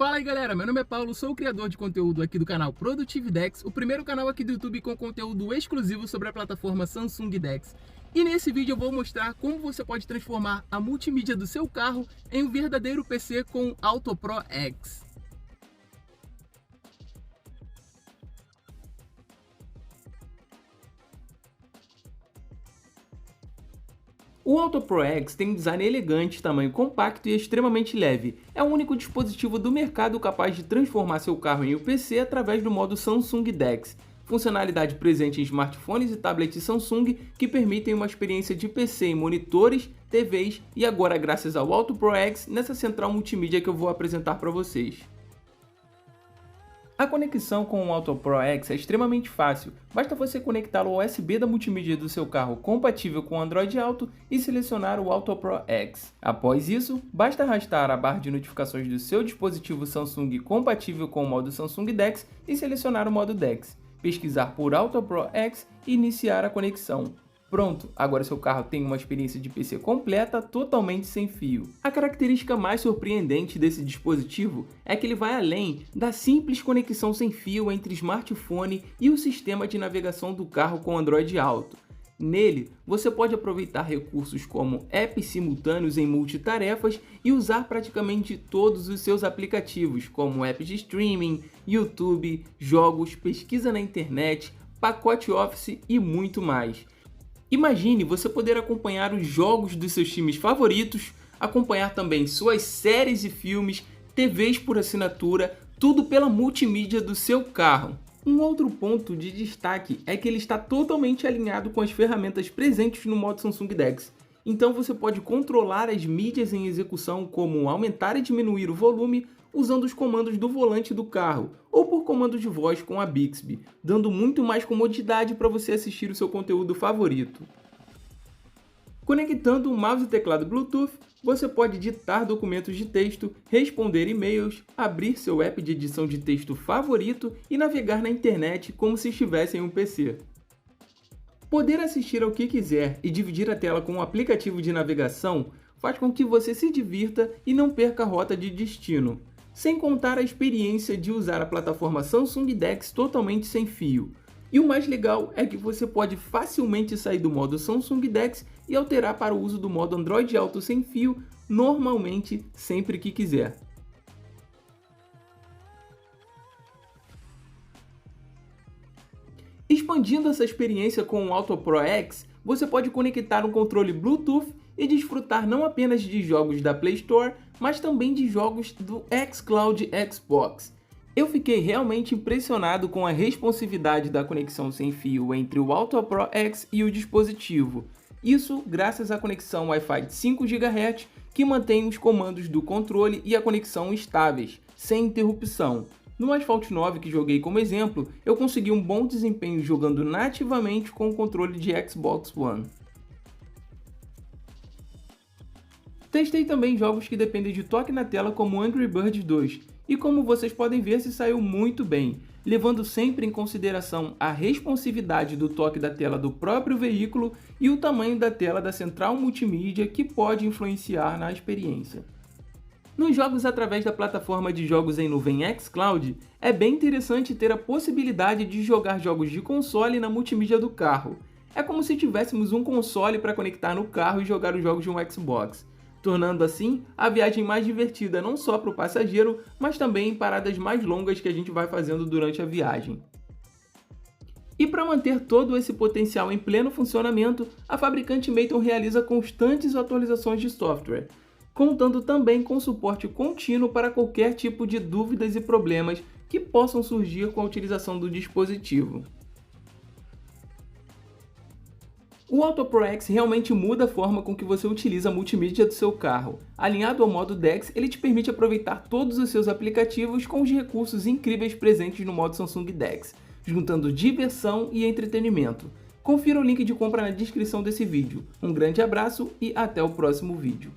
Fala aí galera, meu nome é Paulo, sou o criador de conteúdo aqui do canal Produtive DeX, o primeiro canal aqui do YouTube com conteúdo exclusivo sobre a plataforma Samsung DeX. E nesse vídeo eu vou mostrar como você pode transformar a multimídia do seu carro em um verdadeiro PC com AutoPro X. O AutoPro X tem um design elegante, tamanho compacto e extremamente leve. É o único dispositivo do mercado capaz de transformar seu carro em um PC através do modo Samsung DeX. Funcionalidade presente em smartphones e tablets Samsung que permitem uma experiência de PC em monitores, TVs e agora, graças ao AutoPro X, nessa central multimídia que eu vou apresentar para vocês. A conexão com o AutoPro X é extremamente fácil, basta você conectar o USB da multimídia do seu carro compatível com o Android Auto e selecionar o AutoPro X. Após isso, basta arrastar a barra de notificações do seu dispositivo Samsung compatível com o modo Samsung DeX e selecionar o modo DeX, pesquisar por AutoPro X e iniciar a conexão. Pronto, agora seu carro tem uma experiência de PC completa, totalmente sem fio. A característica mais surpreendente desse dispositivo é que ele vai além da simples conexão sem fio entre smartphone e o sistema de navegação do carro com Android Auto. Nele, você pode aproveitar recursos como apps simultâneos em multitarefas e usar praticamente todos os seus aplicativos, como apps de streaming, YouTube, jogos, pesquisa na internet, pacote Office e muito mais. Imagine você poder acompanhar os jogos dos seus times favoritos, acompanhar também suas séries e filmes, TVs por assinatura, tudo pela multimídia do seu carro. Um outro ponto de destaque é que ele está totalmente alinhado com as ferramentas presentes no modo Samsung DeX. Então você pode controlar as mídias em execução, como aumentar e diminuir o volume, usando os comandos do volante do carro, ou por comando de voz com a Bixby, dando muito mais comodidade para você assistir o seu conteúdo favorito. Conectando o mouse e teclado Bluetooth, você pode ditar documentos de texto, responder e-mails, abrir seu app de edição de texto favorito e navegar na internet como se estivesse em um PC. Poder assistir ao que quiser e dividir a tela com um aplicativo de navegação faz com que você se divirta e não perca a rota de destino. Sem contar a experiência de usar a plataforma Samsung DeX totalmente sem fio. E o mais legal é que você pode facilmente sair do modo Samsung DeX e alterar para o uso do modo Android Auto sem fio, normalmente, sempre que quiser. Expandindo essa experiência com o AutoPro X, você pode conectar um controle Bluetooth e desfrutar não apenas de jogos da Play Store, mas também de jogos do xCloud Xbox. Eu fiquei realmente impressionado com a responsividade da conexão sem fio entre o AutoPro X e o dispositivo. Isso graças à conexão Wi-Fi de 5 GHz que mantém os comandos do controle e a conexão estáveis, sem interrupção. No Asphalt 9 que joguei como exemplo, eu consegui um bom desempenho jogando nativamente com o controle de Xbox One. Testei também jogos que dependem de toque na tela como Angry Birds 2, e como vocês podem ver se saiu muito bem, levando sempre em consideração a responsividade do toque da tela do próprio veículo e o tamanho da tela da central multimídia que pode influenciar na experiência. Nos jogos através da plataforma de jogos em nuvem xCloud, é bem interessante ter a possibilidade de jogar jogos de console na multimídia do carro. É como se tivéssemos um console para conectar no carro e jogar os jogos de um Xbox, tornando assim a viagem mais divertida não só para o passageiro, mas também em paradas mais longas que a gente vai fazendo durante a viagem. E para manter todo esse potencial em pleno funcionamento, a fabricante Maton realiza constantes atualizações de software, contando também com suporte contínuo para qualquer tipo de dúvidas e problemas que possam surgir com a utilização do dispositivo. O AutoPro X realmente muda a forma com que você utiliza a multimídia do seu carro. Alinhado ao modo DeX, ele te permite aproveitar todos os seus aplicativos com os recursos incríveis presentes no modo Samsung DeX, juntando diversão e entretenimento. Confira o link de compra na descrição desse vídeo. Um grande abraço e até o próximo vídeo.